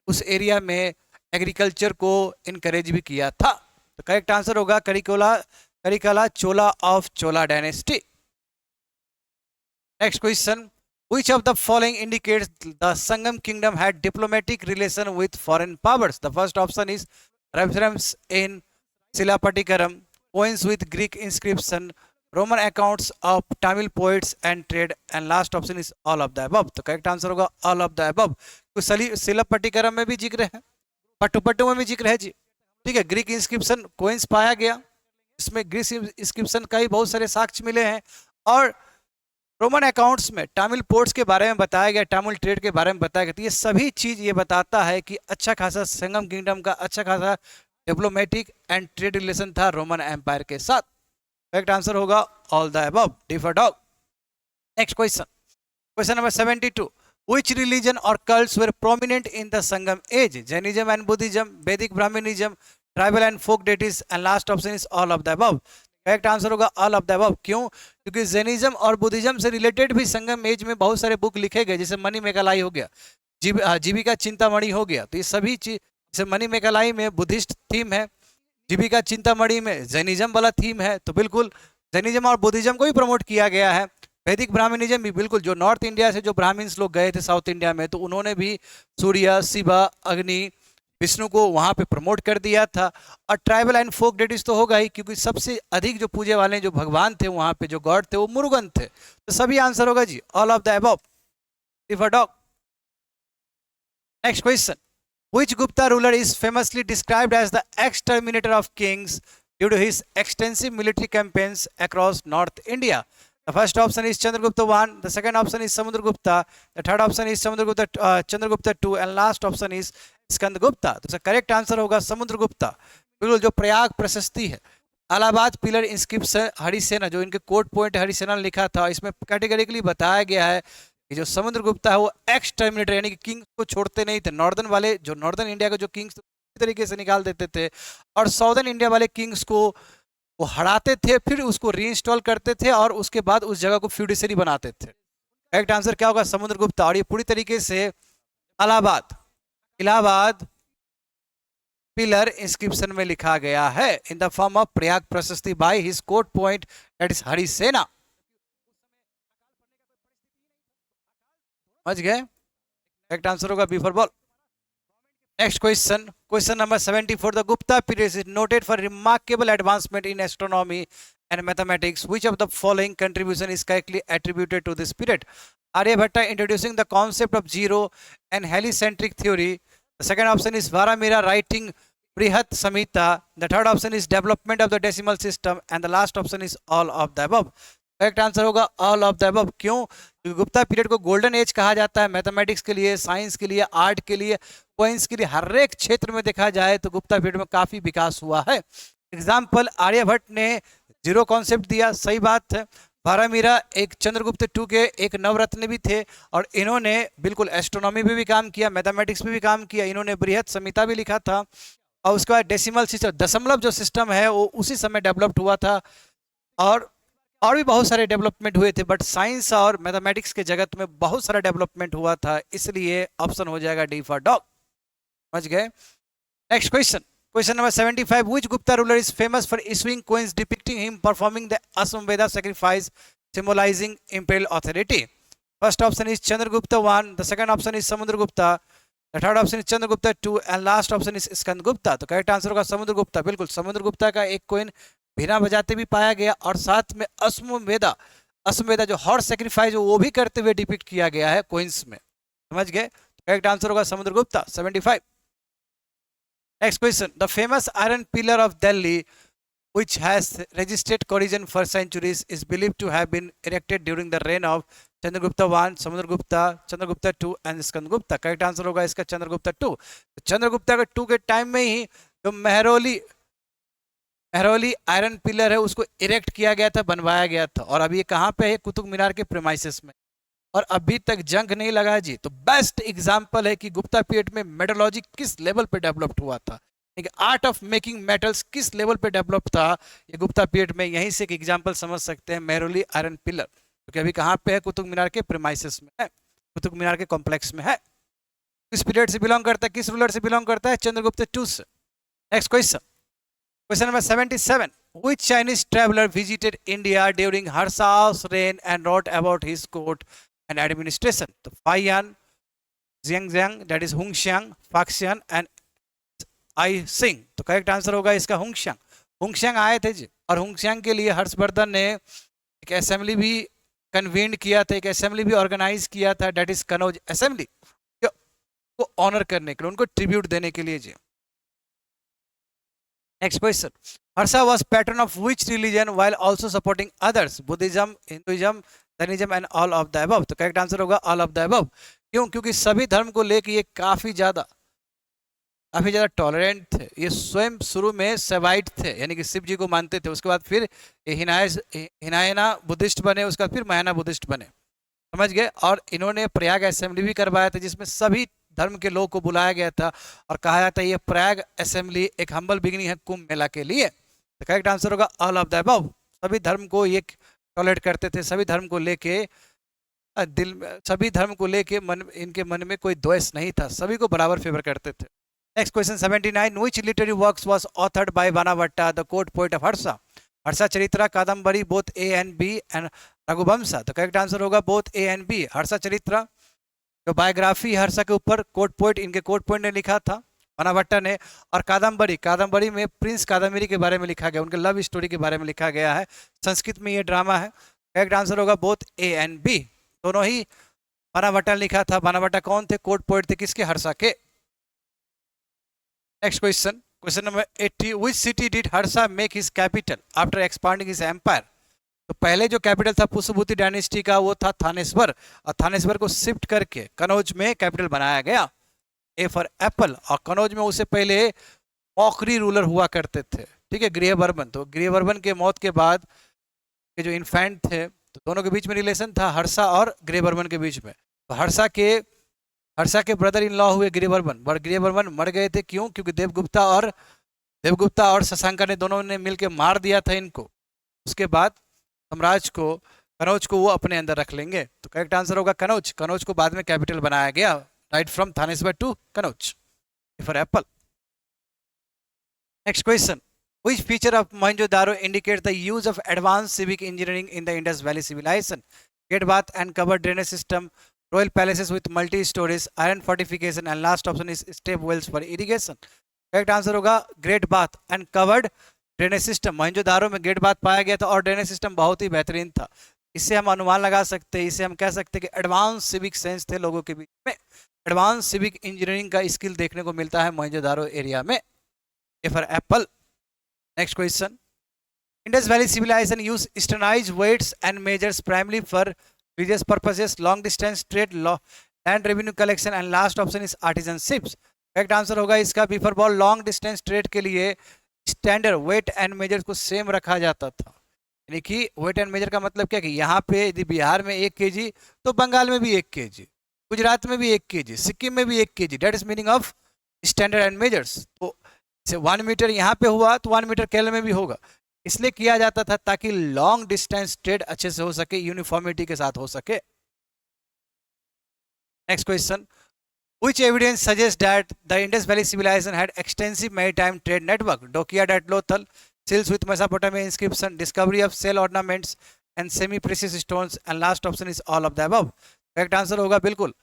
उस एरिया में एग्रीकल्चर को इनकरेज भी किया था। तो करेक्ट आंसर होगा Karikala Chola of Chola dynasty. Next question, which of the following indicates the Sangam kingdom had diplomatic relation with foreign powers? The first option is reference in Silapatikaram, coins with Greek inscription, Roman accounts of Tamil poets and trade, and last option is all of the above. तो correct answer होगा all of the above। तो सिलपट्टिकरम में भी जिक्र है, पट्टुपट्टू में भी जिक्र है जी, ठीक है। ग्रीक इंस्क्रिप्शन कोइंस पाया गया, इसमें ग्रीक इंस्क्रिप्शन का ही बहुत सारे साक्ष्य मिले हैं, और रोमन अकाउंट्स में टामिल पोर्ट्स के बारे में बताया गया, टामिल ट्रेड के बारे में बताया गया। तो ये सभी चीज ये बताता है कि अच्छा खासा संगम किंगडम का अच्छा खासा डिप्लोमेटिक एंड ट्रेड रिलेशन था रोमन एम्पायर के साथ। करेक्ट आंसर होगा all the above, D for dog. Next question, question number 72, which religion or cults were prominent in the Sangam age? Jainism and Buddhism, Vedic Brahmanism, tribal and folk deities, and last option is all of the above। Correct answer होगा all of the above. क्यों? क्योंकि Jainism और Buddhism से related भी संगम as में बहुत सारे book लिखे गए, जैसे मणि मेघालाई हो गया, जीविका चिंतामणि हो गया। तो ये सभी चीज, जैसे मणि मेघालाई में बुद्धिस्ट थीम है, जीविका चिंतामणि में जैनिज्म वाला थीम है, तो बिल्कुल जैनिज्म और बुद्धिज्म को भी प्रमोट किया गया है। वैदिक ब्राह्मणिज्म भी बिल्कुल, जो नॉर्थ इंडिया से जो ब्राह्मण्स लोग गए थे साउथ इंडिया में, तो उन्होंने भी सूर्य, शिवा, अग्नि, विष्णु को वहां पे प्रमोट कर दिया था। और ट्राइबल एंड फोक डेटिस तो होगा ही, क्योंकि सबसे अधिक जो पूजे वाले जो भगवान थे वहां पे, जो गॉड थे, वो मुरुगन थे। तो सभी आंसर होगा जी all of the above, D for dog. Next question, which Gupta ruler is famously described as the exterminator of kings due to his extensive military campaigns across North India? The first option is Chandragupta I, the second option is Samudragupta, the third option is Chandragupta II, and last option is स्कंदगुप्ता। तो इसका correct answer होगा समुद्रगुप्ता। बिल्कुल, जो प्रयाग प्रशस्ति है, Allahabad pillar inscription Harisena, जो इनके court point Harisena ने लिखा था, इसमें कैटेगरिकली बताया गया है कि जो समुद्रगुप्ता है वो एक्सटर्मिनेटर, यानी कि किंग्स को छोड़ते नहीं थे। नॉर्दर्न वाले, जो नॉर्दर्न इंडिया के जो किंग्स तरीके से निकाल देते थे, और साउदर्न इंडिया वाले किंग्स को वो हराते थे, फिर उसको रीइंस्टॉल करते थे, और उसके बाद उस जगह को फ्यूडिशरी बनाते थे। करेक्ट आंसर क्या होगा? समुद्रगुप्ता। और ये पूरी तरीके से इलाहाबाद पिलर इंस्क्रिप्शन में लिखा गया है in the form of Prayag Prashasti by his court poet, that is Harisena. समझ गए? करेक्ट आंसर होगा B for ball. Next question, question number 74, the Gupta period is noted for remarkable advancement in astronomy and mathematics. Which of the following contribution is correctly attributed to this period? Aryabhata introducing the concept of zero and heliocentric theory. The second option is Varamira writing Brihat Samhita. The third option is development of the decimal system, and the last option is all of the above. Correct answer होगा all of the above. क्यों? क्योंकि Gupta period को golden age कहा जाता है, mathematics के लिए, science के लिए, आर्ट के लिए, कोइंस के लिए, हर एक क्षेत्र में देखा जाए तो गुप्ता पीरियड में काफी विकास हुआ है। एग्जाम्पल, आर्यभट्ट ने जीरो कॉन्सेप्ट दिया, सही बात है। वारामीरा एक चंद्रगुप्त II के एक नवरत्न भी थे, और इन्होंने बिल्कुल एस्ट्रोनॉमी में भी काम किया, मैथमेटिक्स में भी काम किया। इन्होंने बृहत संहिता भी लिखा था, और उसके बाद डेसिमल सिस्टम, दशमलव जो सिस्टम है वो उसी समय डेवलप्ड हुआ था, और भी बहुत सारे डेवलपमेंट हुए थे। बट साइंस और मैथमेटिक्स के जगत में बहुत सारा डेवलपमेंट हुआ था, इसलिए ऑप्शन हो जाएगा डी फॉर डॉग। समझ गए? Next question, question number 75, which Gupta ruler is famous for issuing coins depicting him performing the Aswamedha sacrifice symbolizing imperial authority? First option is Chandragupta I, the second option is Samudragupta, the third option is Chandragupta II, and last option is Skandagupta। तो correct answer होगा समुद्रगुप्ता। बिल्कुल, समुद्रगुप्ता का एक coin बिना बजाते भी पाया गया, और साथ में अश्वमेधा जो हॉर्स सेक्रीफाइस वो भी करते हुए डिपिक्ट किया गया है कोइंस में। समझ गए? करेक्ट आंसर होगा Samudragupta. 75। Next question, the famous iron pillar of Delhi, which has registered corrosion for centuries, is believed to have been erected during the reign of Chandragupta I, Chandragupta II, and Skandagupta। Correct answer होगा इसका Chandragupta II। Chandragupta के II के time में ही जो Mehrauli iron pillar है उसको erect किया गया था, बनवाया गया था, और अभी ये कहाँ पे है? कुतुब मीनार के प्रेमाइसेस में। और अभी तक जंग नहीं लगा जी। तो बेस्ट एग्जाम्पल है कि गुप्ता पीरियड में मेटलॉजी किस लेवल पे डेवलप्ड हुआ था, आर्ट ऑफ मेकिंग मेटल्स किस लेवल पे डेवलप था, ये गुप्ता पीरियड में। यहीं से एक एग्जांपल समझ सकते हैं, मेहरौली आयरन पिलर, क्योंकि अभी कहाँ पे है, कुतुब मीनार के प्रीमाइसेस में है, कुतुब मीनार के कॉम्प्लेक्स में है। किस पीरियड से बिलोंग करता है, किस रूलर से बिलोंग करता है, चंद्रगुप्त टू से। Next question, question number 77, which Chinese traveler visited India during Harsa's reign and wrote about his court and administration? तो फाइयान, जियांगजियांग, that is Hiuen Tsang, Faxian and I Tsing. तो करेक्ट आंसर होगा इसका हुंगशियांग। हुंगशियांग आए थे जी, और हुंगशियांग के लिए हर्षवर्धन ने एक असेंबली भी कन्वीन किया था, एक असेंबली भी ऑर्गेनाइज किया था, डेट इज कनौज असेंबली, को ऑनर करने के लिए, उनको ट्रिब्यूट देने के लिए जी। Next question, Harsha was patron of which religion while also supporting others, Buddhism, Hinduism, Jainism and all of the above. तो करेक्ट आंसर होगा ऑल ऑफ द अबव। क्यों? क्योंकि सभी धर्म को लेकर ये काफी ज्यादा टॉलरेंट थे। ये स्वयं शुरू में सेवाइट थे, यानी कि शिव जी को मानते थे, उसके बाद फिर हिनायना बुद्धिस्ट बने, उसके बाद फिर महायाना बुद्धिस्ट बने, समझ गए। और इन्होंने प्रयाग असेंबली भी करवाया था, जिसमें सभी धर्म के लोग को बुलाया गया था और कहा जाता है ये प्रयाग असेंबली एक हम्बल बिगिनिंग है कुंभ मेला के लिए। तो करेक्ट आंसर होगा ऑल ऑफ द अबव। सभी धर्म को ये टॉलरेट करते थे, सभी धर्म को लेके सभी धर्म को लेके इनके मन में कोई द्वेष नहीं था, सभी को बराबर फेवर करते थे। Next question 79, which literary works was authored by Banavatta, the court poet of Harsa? Harsha Charitra, Kadambari, both A and B and Raghuvansha. तो करेक्ट आंसर होगा both A and B. Harsha Charitra जो बायोग्राफी हर्षा के ऊपर कोर्ट पोइट, इनके कोर्ट पोइट ने लिखा था बनावट्टा ने, और कादम्बरी में प्रिंस कादम्बरी के बारे में लिखा गया, उनके लव स्टोरी के बारे में लिखा गया है, संस्कृत में ये ड्रामा है। करेक्ट आंसर होगा बोथ ए एंड बी, दोनों ही बनावट्टा ने लिखा था। बनावट्टा कौन थे? कोर्ट पोइट थे, किसके? हर्षा के। Next question, question number 80, which city did Harsha make his capital after expanding his empire? तो पहले जो कैपिटल था पुष्पभूति डायनेस्टी का वो था थानेश्वर, और थानेश्वर को शिफ्ट करके कनौज में कैपिटल बनाया गया। ए फॉर एप्पल। और कनौज में उससे पहले मौखरी रूलर हुआ करते थे, ठीक है, गृहवर्मन। तो गृहवर्मन के मौत के बाद के जो इन्फेंट थे, तो दोनों के बीच में रिलेशन था, हर्षा और गृहवर्मन के बीच में। तो हर्षा के ब्रदर इन लॉ हुए गृहवर्मन, और गृहवर्मन मर गए थे। क्यों? क्योंकि देवगुप्ता और शशांका ने दोनों ने मिलकर मार दिया था इनको। उसके बाद साम्राज्य को, कनौज को वो अपने अंदर रख लेंगे। तो करेक्ट आंसर होगा कनौज। कनौज को बाद में कैपिटल बनाया गया, right from Thaneshwar to Kannauj, for apple. Next question, which feature of Mohenjo-daro indicates the use of advanced civic engineering in the Indus Valley civilization? Gate bath and covered drainage system, royal palaces with multi-stories, iron fortification, and last option is step wells for irrigation. Correct answer होगा great bath and covered drainage system. Mohenjo-daro में great bath पाया गया था और drainage system बहुत ही बेहतरीन था। इससे हम अनुमान लगा सकते हैं, इससे हम कह सकते हैं कि एडवांस सिविक सेंस थे लोगों के बीच में, एडवांस सिविक इंजीनियरिंग का स्किल देखने को मिलता है मोहनजोदारो एरिया में, ए for apple. Next question, Indus Valley civilization used standardized weights and measures primarily for religious purposes, long distance trade, land revenue collection, and last option is artisanships. Correct answer होगा इसका B for ball. Long distance trade के लिए standard weight and measure को same रखा जाता था, यानी कि वेट एंड मेजर का मतलब क्या कि यहाँ पे यदि बिहार में 1 kg तो बंगाल में भी 1 kg, गुजरात में भी 1 kg, सिक्किम में भी 1 kg, that is meaning of standard and measures. तो 1 मीटर यहाँ पे हुआ तो 1 मीटर केरल में भी होगा, इसलिए किया जाता था ताकि लॉन्ग डिस्टेंस ट्रेड अच्छे से हो सके, यूनिफॉर्मिटी के साथ हो सके। Next question, which evidence suggests that the Indus Valley civilization had extensive maritime trade network? Dockyard at Lothal, seals with Mesopotamia inscription, discovery of shell ornaments and semi-precious stones, and last option is all of the above. Correct answer होगा बिल्कुल।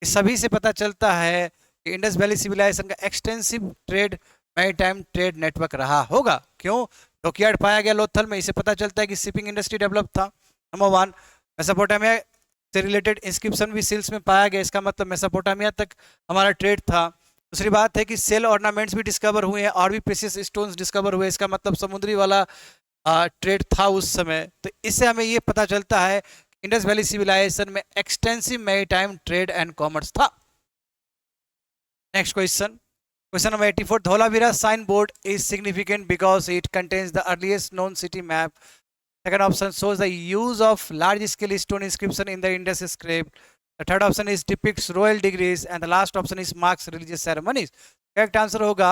इस सभी से पता चलता है कि Indus valley civilisation का extensive trade maritime trade network रहा होगा। क्यों? डॉकयार्ड पाया गया लोथल में, इससे पता चलता है कि शिपिंग इंडस्ट्री डेवलप था। नंबर 1, मेसोपोटामिया से रिलेटेड इंस्क्रिप्शन भी सील्स में पाया गया, इसका मतलब मेसोपोटामिया तक हमारा ट्रेड था। दूसरी बात है कि सेल ऑर्नामेंट्स भी डिस्कवर हुए हैं और भी प्रेशियस स्टोन्स डिस्कवर हुए, इसका मतलब समुद्री वाला ट्रेड था उस समय। तो इससे हमें ये पता चलता है इंडस वैली सिविलाइजेशन में extensive maritime trade and commerce था। Next question, question number 84, Dholavira sign board is significant because it contains the earliest known city map Second option shows the use of large scale stone inscription in the Indus script. The third option is depicts royal degrees and the last option is marks religious ceremonies. Correct answer होगा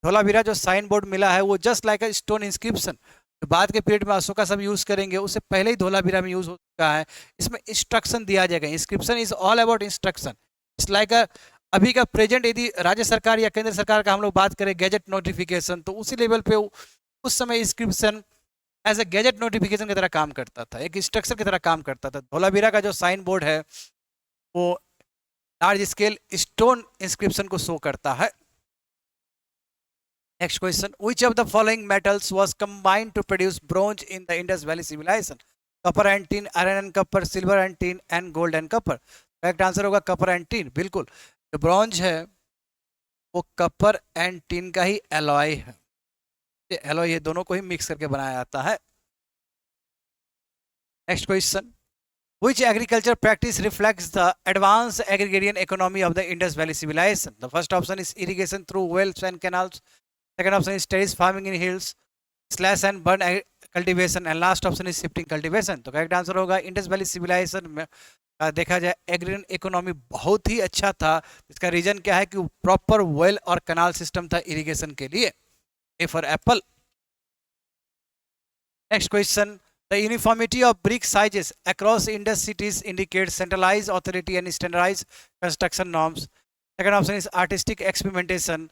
धोलावीरा जो sign board मिला है वो just like a stone inscription बाद के period में अशोका सब use करेंगे, उससे पहले ही धोलावीरा में यूज हो चुका है। इसमें इंस्ट्रक्शन दिया जाएगा, inscription is all about instruction. It's like अ अभी का प्रेजेंट यदि राज्य सरकार या केंद्र सरकार का हम लोग बात करें गैजेट नोटिफिकेशन, तो उसी लेवल पे उस समय inscription as a gazette notification की तरह काम करता था, एक इंस्ट्रक्शन की तरह काम करता था। धोलावीरा का जो साइन बोर्ड है वो लार्ज स्केल स्टोन इंस्क्रिप्शन को शो करता है। Next question, which of the following metals was combined to produce bronze in the Indus Valley civilization? Copper and tin, iron and copper, silver and tin and gold and copper. Correct answer होगा copper and tin। बिल्कुल, जो bronze है वो Kapoor and tin का ही alloy है। ये alloy ये दोनों को ही मिक्स करके बनाया जाता है। Next question, which agriculture practice reflects the advanced agrarian economy of the Indus Valley civilization? The first option is irrigation through wells and canals. Second option is terrace farming in hills, slash and burn cultivation, and last option is shifting cultivation. तो correct answer होगा Indus valley civilisation में देखा जाए एग्रीन economy बहुत ही अच्छा था। इसका reason क्या है कि प्रॉपर वेल और कनाल सिस्टम था इरिगेशन के लिए। ए for apple. Next question, the uniformity of brick sizes across Indus cities indicates centralized authority and standardized construction norms. Second option is artistic experimentation.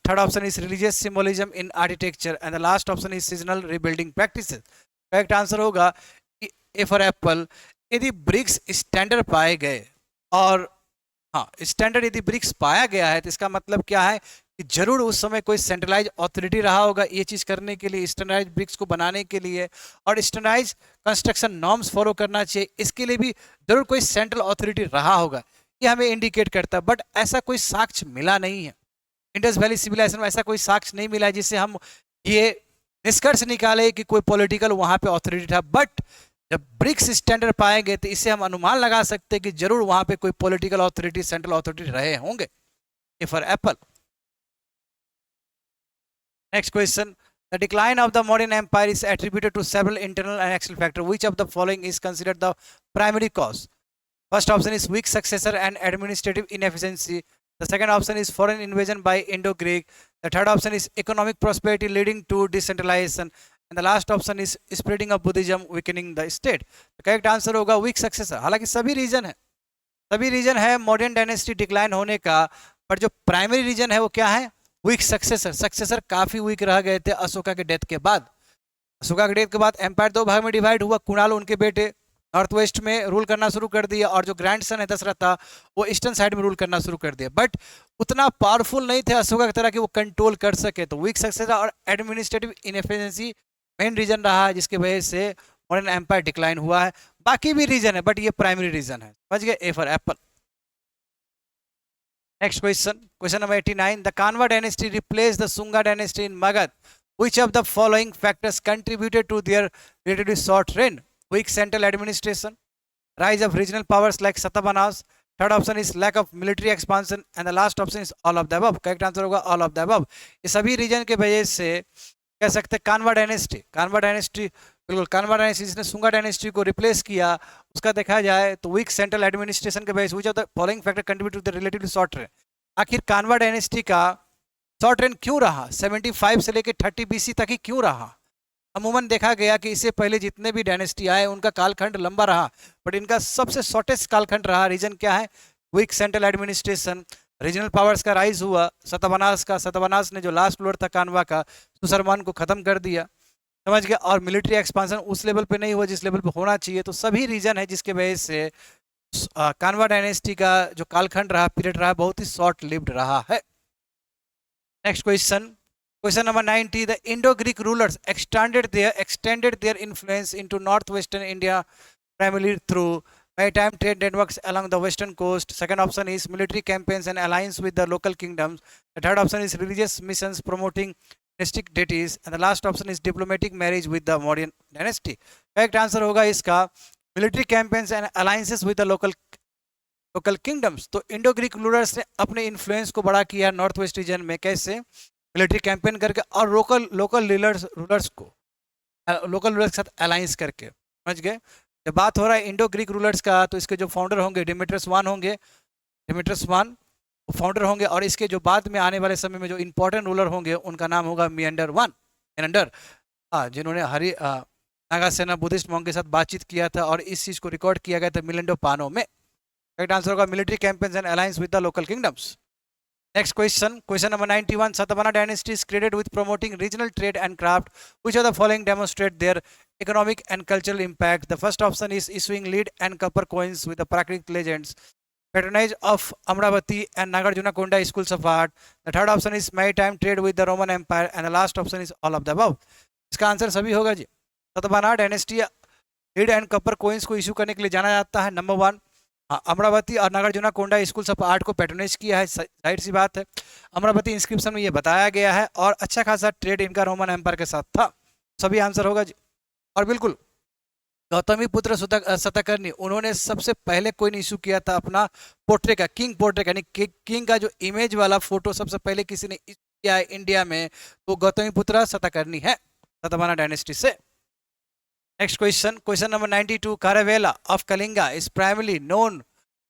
Third option is religious symbolism in architecture and the last option is seasonal rebuilding practices. Correct answer होगा A for apple। यदि BRICS standard पाए गए और हाँ standard यदि BRICS पाया गया है तो इसका मतलब क्या है कि जरूर उस समय कोई सेंट्रलाइज अथॉरिटी रहा होगा ये चीज करने के लिए, स्टैंडर्डाइज ब्रिक्स को बनाने के लिए, और स्टैंडर्डाइज कंस्ट्रक्शन नॉर्म्स फॉलो करना चाहिए, इसके लिए भी जरूर कोई सेंट्रल अथॉरिटी रहा होगा, ये हमें इंडिकेट करता है। बट ऐसा कोई साक्ष्य मिला नहीं है, इंडस वैली सिविलाइजेशन में ऐसा कोई साक्ष्य नहीं मिला है जिससे हम ये निष्कर्ष निकाले कि कोई पॉलिटिकल वहां पे अथॉरिटी था। बट जब ब्रिक्स स्टैंडर्ड पाए गए तो इससे हम अनुमान लगा सकते हैं कि जरूर वहां पे कोई पॉलिटिकल अथॉरिटी, सेंट्रल अथॉरिटी रहे होंगे। ए for Apple. Next question, the decline of the modern empire is attributed to several internal and external factors. Which of the following is considered the primary cause? First option is weak successor and administrative inefficiency. The second option is foreign invasion by Indo-Greek. The third option is economic prosperity leading to decentralization. And the last option is spreading of Buddhism weakening the state. The correct answer होगा weak successor। हालांकि सभी reason है modern dynasty decline होने का, पर जो primary reason है वो क्या है? वीक सक्सेसर काफी वीक रह गए थे अशोका के डेथ के बाद। अशोका के डेथ के बाद एम्पायर दो भाग में डिवाइड हुआ। कुणाल उनके बेटे नॉर्थ वेस्ट में रूल करना शुरू कर दिया और जो ग्रैंड सन है दशरथ था वो ईस्टर्न साइड में रूल करना शुरू कर दिया। बट उतना पावरफुल नहीं थे अशोका की तरह कि वो कंट्रोल कर सके। तो वीक सक्सेसर और एडमिनिस्ट्रेटिव इनएफिशिएंसी मेन रीजन रहा है जिसकी वजह से मॉडर्न एम्पायर डिक्लाइन हुआ है। बाकी भी रीजन है बट ये प्राइमरी रीजन है। समझ गए? ए for Apple. Next question, question number 89. The Kanva dynasty replaced the Sunga dynasty in Magadh. Which of the following factors contributed to their relatively short reign? Weak central administration, rise of regional powers like Satavahanas. Third option is lack of military expansion and the last option is all of the above. Correct answer होगा all of the above। ये सभी reason के वजह से कह सकते हैं कानवा डायनेस्टी बिल्कुल कानवा डायनेस्टी जिसने सुंगा डायनेस्टी को रिप्लेस किया उसका देखा जाए तो वीक सेंट्रल एडमिनिस्ट्रेशन के वजह से the following factor contribute to the relatively short reign. आखिर कानवा डायनेस्टी का शॉर्ट रेन क्यों रहा? 75 से लेकर 30 BC तक ही क्यों रहा? अमूमन देखा गया कि इससे पहले जितने भी डायनेस्टी आए उनका कालखंड लंबा रहा बट इनका सबसे शॉर्टेस्ट कालखंड रहा। रीजन क्या है? Weak central administration, regional powers का राइज हुआ। सतवाहनास ने जो लास्ट रूलर था कानवा का सुसरमान को खत्म कर दिया। समझ गया? और मिलिट्री एक्सपांसन उस लेवल पे नहीं हुआ जिस लेवल पे होना चाहिए। तो सभी रीजन है जिसके वजह से कानवा डायनेस्टी का जो कालखंड रहा, पीरियड रहा, बहुत ही शॉर्ट लिव्ड रहा है। Next question number 90। The Indo-Greek rulers extended their influence into northwestern India primarily through maritime trade networks along the western coast. Second option is military campaigns and alliance with the local kingdoms. The third option is religious missions promoting dynastic deities and the last option is diplomatic marriage with the Mauryan dynasty. Correct answer होगा इसका military campaigns and alliances with the local kingdoms। तो Indo Greek rulers ने अपने influence को बड़ा किया north west region में। कैसे? मिलिट्री कैंपेन करके और लोकल रूलर्स को लोकल रूलर्स के साथ अलायंस करके, समझ गए। जब बात हो रहा है इंडो ग्रीक रूलर्स का, तो इसके जो फाउंडर होंगे डेमेट्रियस वन होंगे, डेमेट्रियस वन फाउंडर होंगे, और इसके जो बाद में आने वाले समय में जो इंपॉर्टेंट रूलर होंगे उनका नाम होगा मियंडर वन, मियंडर, जिन्होंने नागासेना बुद्धिस्ट मॉन्क के साथ बातचीत किया था, और इस चीज को रिकॉर्ड किया गया था मिलिंडो पानो में। राइट आंसर होगा military campaigns and alliance with the local kingdoms. Next question, question number 91. Satabana dynasty is credited with promoting regional trade and craft. Which of the following demonstrate their economic and cultural impact? The first option is issuing lead and copper coins with the Prakritic legends. Patronage of Amravati and Nagarjunakonda schools of art. The third option is maritime trade with the Roman Empire. And the last option is all of the above. इसका answer सभी होगा जी। Satavahana dynasty lead and copper coins को issue करने के लिए जाना जाता है। नंबर वन, अमरावती और नागार्जुना कोंडा स्कूल्स ऑफ आर्ट को पैट्रोनाइज किया है, जाहिर सी बात है। अमरावती इंस्क्रिप्शन में ये बताया गया है, और अच्छा खासा ट्रेड इनका रोमन एम्पायर के साथ था। सभी आंसर होगा जी। और बिल्कुल गौतमी पुत्र शतकर्णी, उन्होंने सबसे पहले कोइन इशू किया था अपना पोर्ट्रेट का, किंग पोर्ट्रेट, यानी किंग का जो इमेज वाला फोटो सबसे पहले किसी ने इशू किया है इंडिया में, तो गौतमी पुत्र शतकर्णी है सतवाहना डायनेस्टी से। Next question, question number 92. Kharavela of Kalinga is primarily known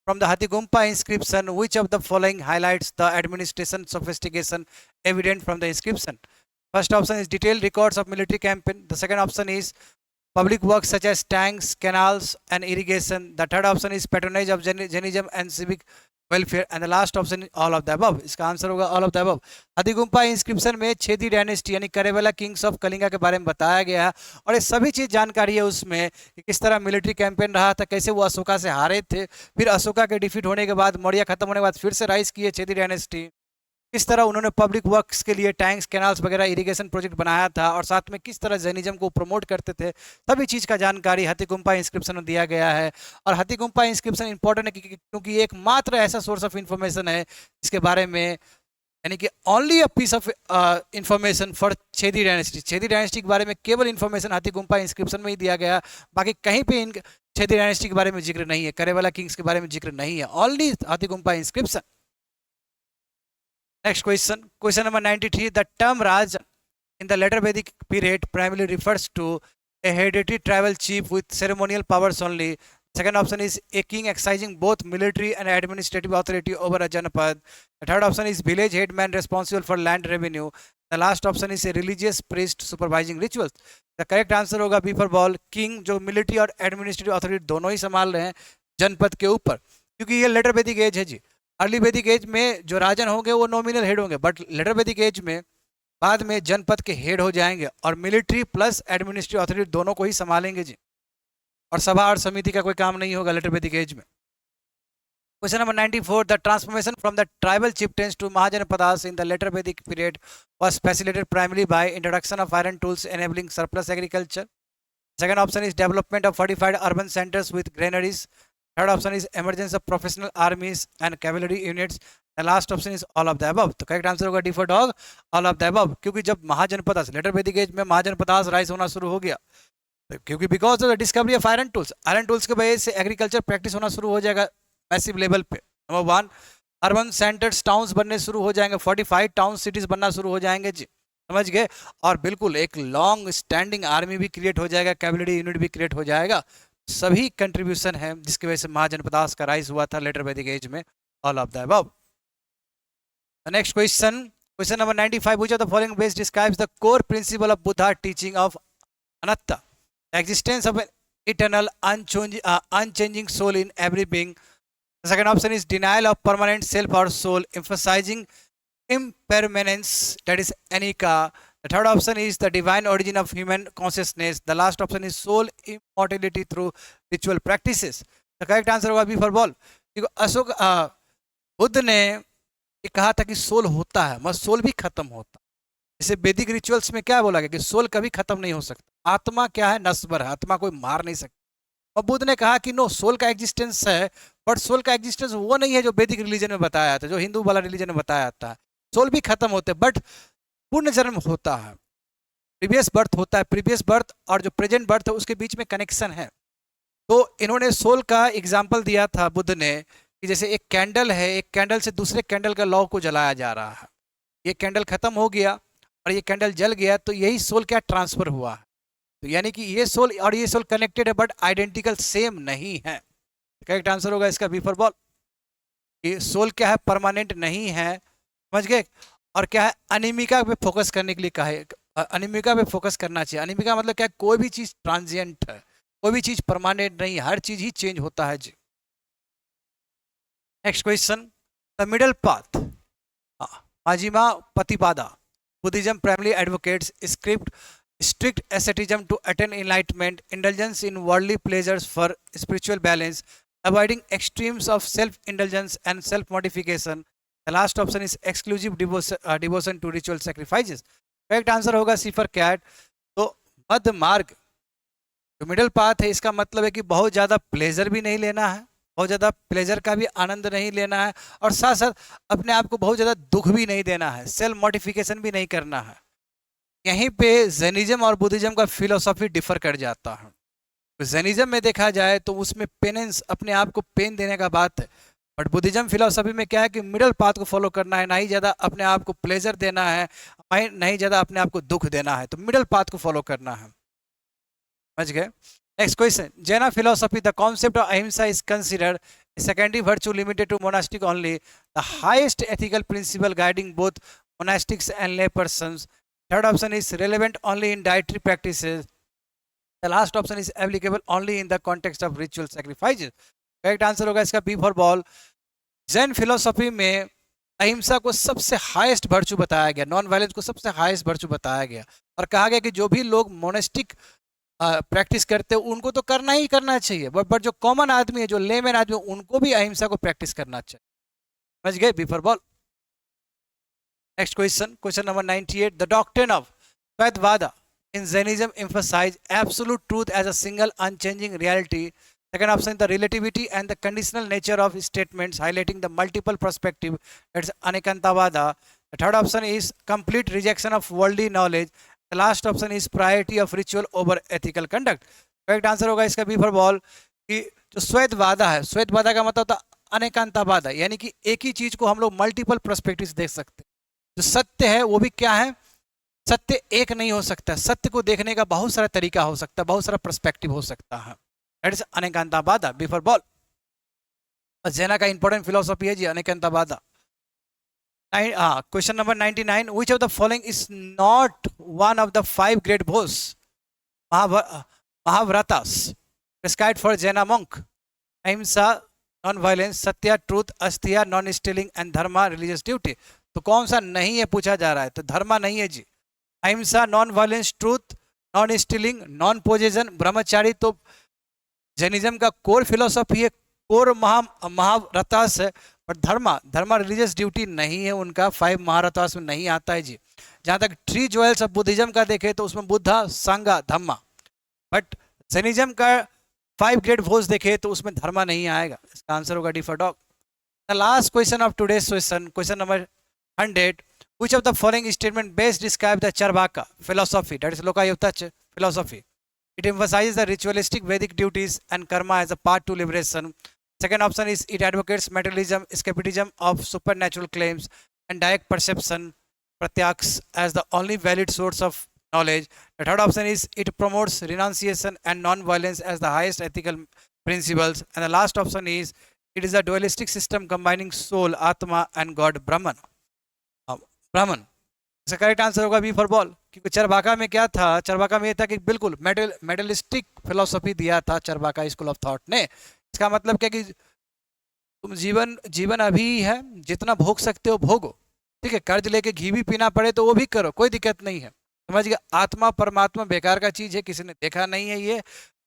from the Hathigumpa inscription. Which of the following highlights the administration sophistication evident from the inscription? First option is detailed records of military campaign. The second option is public works such as tanks, canals and irrigation. The third option is patronage of Jainism and civic welfare, and the last option is all of the above. इसका answer होगा all of the above. Hathigumpha inscription में Chedi dynasty यानी करेवेला Kings of Kalinga के बारे में बताया गया है, और ये सभी चीज जानकारी है उसमें कि किस तरह मिलिट्री कैंपेन रहा था, कैसे वो अशोका से हारे थे, फिर अशोका के डिफीट होने के बाद, मौर्य खत्म होने के बाद फिर से राइज किए छेदी डायनेस्टी, किस तरह उन्होंने पब्लिक वर्क्स के लिए टैंक्स, कैनाल्स वगैरह इरिगेशन प्रोजेक्ट बनाया था, और साथ में किस तरह जैनिज्म को प्रमोट करते थे, सभी चीज़ का जानकारी हथिगुम्पा इंस्क्रिप्शन में दिया गया है। और हथिगुम्पा इंस्क्रिप्शन इंपॉर्टेंट है क्योंकि ये एकमात्र ऐसा सोर्स ऑफ इंफॉर्मेशन है जिसके बारे में, यानी कि only a piece of information for Chedi dynasty, Chedi dynasty के बारे में केवल इंफॉर्मेशन हथिगुम्पा इंस्क्रिप्शन में ही दिया गया, बाकी कहीं पे छेदी डायनेस्टी के बारे में जिक्र नहीं है, करेवाला किंग्स के बारे में जिक्र नहीं है, only Hathigumpha inscription. Next question, question number 93. The term Raj in the later Vedic period primarily refers to a hereditary tribal chief with ceremonial powers only. Second option is a king exercising both military and administrative authority over a Janapad. The third option is village headman responsible for land revenue. The last option is a religious priest supervising rituals. The correct answer होगा B for ball, king जो military और administrative authority दोनों ही संभाल रहे हैं जनपद के ऊपर, क्योंकि ये लेटर वैदिक एज है जी। अर्ली वैदिक एज में जो राजन होंगे वो नॉमिनल हेड होंगे, बट लेटर वैदिक एज में बाद में जनपद के हेड हो जाएंगे, और मिलिट्री प्लस एडमिनिस्ट्रेटिव अथॉरिटी दोनों को ही संभालेंगे जी, और सभा और समिति का कोई काम नहीं होगा लेटर वैदिक एज में। Question number 94. The transformation from the tribal chieftains to Mahajanapadas in the later Vedic period was facilitated primary by introduction of iron tools enabling surplus agriculture. Second option is development of fortified urban centres with granaries. Third option is emergence of professional armies and cavalry units. The last option is all of the above. तो correct answer होगा D for dog, all of the above. क्योंकि जब mahajanapadas letter Vedic age में mahajanapadas rise होना शुरू हो गया, क्योंकि because of the discovery of iron tools के वजह से एग्रीकल्चर प्रैक्टिस होना शुरू हो जाएगा मैसिव लेवल पे। Number one, urban centres towns बनने शुरू हो जाएंगे, 45 टाउन सिटीज बनना शुरू हो जाएंगे जी, समझ गए। और बिल्कुल एक लॉन्ग स्टैंडिंग आर्मी भी क्रिएट हो जाएगा, कैवलरी यूनिट भी क्रिएट हो जाएगा, सभी कंट्रीब्यूशन है जिसकी वजह से महाजनपदास का राइज हुआ था लेटर वैदिक एज में, all of the above. Next question, question number 95. Which of the following ways describes the core principle of Buddha teaching of Anatta, the existence of an eternal unchanging soul in every being. The second option is denial of permanent self और soul emphasizing impermanence, that is anicca. The third option is the divine origin of human consciousness. The last option is soul immortality through ritual practices. The correct answer होगा B for ball, क्योंकि अशोक बुद्ध ने ये कहा था कि soul होता है मगर सोल भी खत्म होता है। जैसे वैदिक रिचुअल्स में क्या बोला गया कि सोल कभी खत्म नहीं हो सकता, आत्मा क्या है, नस्बर है, आत्मा कोई मार नहीं सकता। और बुद्ध ने कहा कि नो, सोल का एग्जिस्टेंस है, बट सोल का एग्जिस्टेंस वो नहीं है जो वैदिक रिलीजन में बताया था, जो हिंदू वाला रिलीजन में बताया था। सोल भी खत्म होते हैं, बट पूर्ण जन्म होता है, प्रीवियस बर्थ होता है, प्रीवियस बर्थ और जो प्रेजेंट बर्थ है उसके बीच में कनेक्शन है। तो इन्होंने सोल का एग्जाम्पल दिया था बुद्ध ने कि जैसे एक कैंडल है, एक कैंडल से दूसरे कैंडल का लौ को जलाया जा रहा है, ये कैंडल खत्म हो गया और ये कैंडल जल गया, तो यही सोल क्या ट्रांसफर हुआ है। तो यानी कि ये सोल और ये सोल कनेक्टेड है बट आइडेंटिकल सेम नहीं है। करेक्ट आंसर होगा इसका बी फॉर बॉल। ये सोल क्या है, परमानेंट नहीं है, समझ गए। और क्या है, अनिमिका पे फोकस करने के लिए कहा है, अनिमिका पे फोकस करना चाहिए। अनिमिका मतलब क्या है, कोई भी चीज ट्रांजिएंट है, कोई भी चीज परमानेंट नहीं है, हर चीज ही चेंज होता है जी। Next question, the middle path Majjhima Patipada Buddhism primary advocates strict asceticism to attain enlightenment, indulgence in worldly pleasures for spiritual balance, avoiding extremes of self-indulgence and self-mortification. The last option is exclusive devotion to ritual sacrifices. Correct answer होगा सी for cat. तो मध्य मार्ग जो middle path है, इसका मतलब है कि बहुत ज़्यादा प्लेजर भी नहीं लेना है, बहुत ज़्यादा प्लेजर का भी आनंद नहीं लेना है, और साथ साथ अपने आप को बहुत ज़्यादा दुख भी नहीं देना है, सेल्फ मोटिफिकेशन भी नहीं करना है। यहीं पे जैनिज्म और बुद्धिज्म का फिलोसॉफी डिफर कर जाता है। तो जैनिज्म में देखा जाए तो उसमें पेनेंस, अपने आप को पेन देने का बात है, बट बुद्धिज्म फिलोसॉफी में क्या है कि मिडिल पाथ को फॉलो करना है, ना ही ज़्यादा अपने आप को प्लेजर देना है, ना ही ज़्यादा अपने आप को दुख देना है, तो मिडिल पाथ को फॉलो करना है, समझ गए। Next question, Jain philosophy the concept of ahimsa is considered secondary virtue limited to monastic only, the highest ethical principle guiding both monastics and lay persons. Third option is relevant only in dietary practices. The last option is applicable only in the context of ritual sacrifices. Correct answer होगा इसका B for ball. Jain philosophy में अहिंसा को सबसे highest virtue बताया गया, non violence को सबसे highest virtue बताया गया, और कहा गया कि जो भी लोग मोनेस्टिक प्रैक्टिस करते हैं उनको तो करना ही करना चाहिए, बट जो कॉमन आदमी है, जो लेमैन आदमी है, उनको भी अहिंसा को प्रैक्टिस करना चाहिए, समझ गए, B for ball. Next question, question number 98. The doctrine of Vaidvada in Jainism emphasizes absolute truth as a single unchanging reality. Second option, the relativity and the conditional nature of statements, highlighting the multiple perspective. That's Anekantavada. The third option is complete rejection of worldly knowledge. The last option is priority of ritual over ethical conduct. Correct answer होगा इसका B for ball कि जो श्वेतवादा है, श्वेतवादा का मतलब होता अनेकांतवादा, यानी कि एक ही चीज को हम लोग मल्टीपल पर्सपेक्टिव देख सकते हैं। जो सत्य है वो भी क्या है, सत्य एक नहीं हो सकता, सत्य को देखने का बहुत सारा तरीका हो सकता है, बहुत सारा पर्सपेक्टिव हो सकता है। That is Anekantavada, B for ball. Jaina का इंपॉर्टेंट फिलोसॉफी है जी Anekantavada. Question number 99, which of the following is not one of the 5 great vows Mahavratas prescribed for Jaina monk? Ahimsa, non violence, satya truth, asteya, non stealing and dharma religious duty. तो कौन सा नहीं है पूछा जा रहा है, तो धर्मा नहीं है जी। अहिंसा, non violence, truth, non stealing, non possession, ब्रह्मचारी तो जैनिज्म का कोर फिलोसॉफी है, कोर महाव्रतास है, पर धर्मा रिलीजियस ड्यूटी नहीं है उनका, 5 महाव्रतास में नहीं आता है जी। जहाँ तक 3 ज्वेल्स ऑफ बुद्धिज्म का देखे तो उसमें बुद्धा, संघा, धम्मा, बट जैनिज्म का 5 ग्रेट भोज देखे तो उसमें धर्मा नहीं आएगा, इसका आंसर होगा D for dog. The last question of today's question, question number 100. Which of the following statement best describe the Charvaka philosophy, that is Lokayuta philosophy? It emphasizes the ritualistic Vedic duties and karma as a path to liberation. Second option is it advocates materialism, escapism of supernatural claims, and direct perception, pratyaks, as the only valid source of knowledge. The third option is it promotes renunciation and non-violence as the highest ethical principles. And the last option is it is a dualistic system combining soul, Atma, and God, Brahman. ब्राह्मण, इसका correct answer होगा B for ball, क्योंकि चरवाका में क्या था, चरवाका में ये था कि बिल्कुल मेटलिस्टिक फिलोसॉफी दिया था चरवाका स्कूल ऑफ थॉट ने। इसका मतलब क्या कि तुम जीवन अभी है, जितना भोग सकते हो भोगो, ठीक है, कर्ज लेके घी भी पीना पड़े तो वो भी करो, कोई दिक्कत नहीं है, समझ गए। आत्मा परमात्मा बेकार का चीज है, किसी ने देखा नहीं है, ये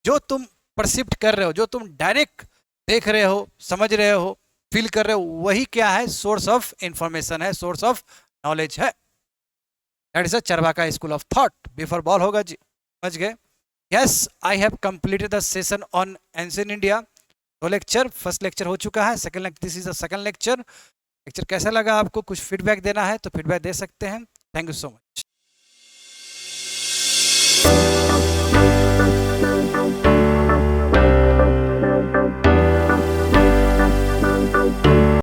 जो तुम परसिप्ट कर रहे हो, जो तुम डायरेक्ट देख रहे हो, समझ रहे हो, फील कर रहे हो, वही क्या है, सोर्स ऑफ इंफॉर्मेशन है, सोर्स ऑफ नॉलेज है। That is a Charvaka school of thought, before ball होगा जी, समझ गए। Yes, I have completed the session on ancient India. 2 lecture, first lecture हो चुका है, this is the second lecture. Lecture कैसा लगा आपको, कुछ फीडबैक देना है तो फीडबैक दे सकते हैं। Thank you so much.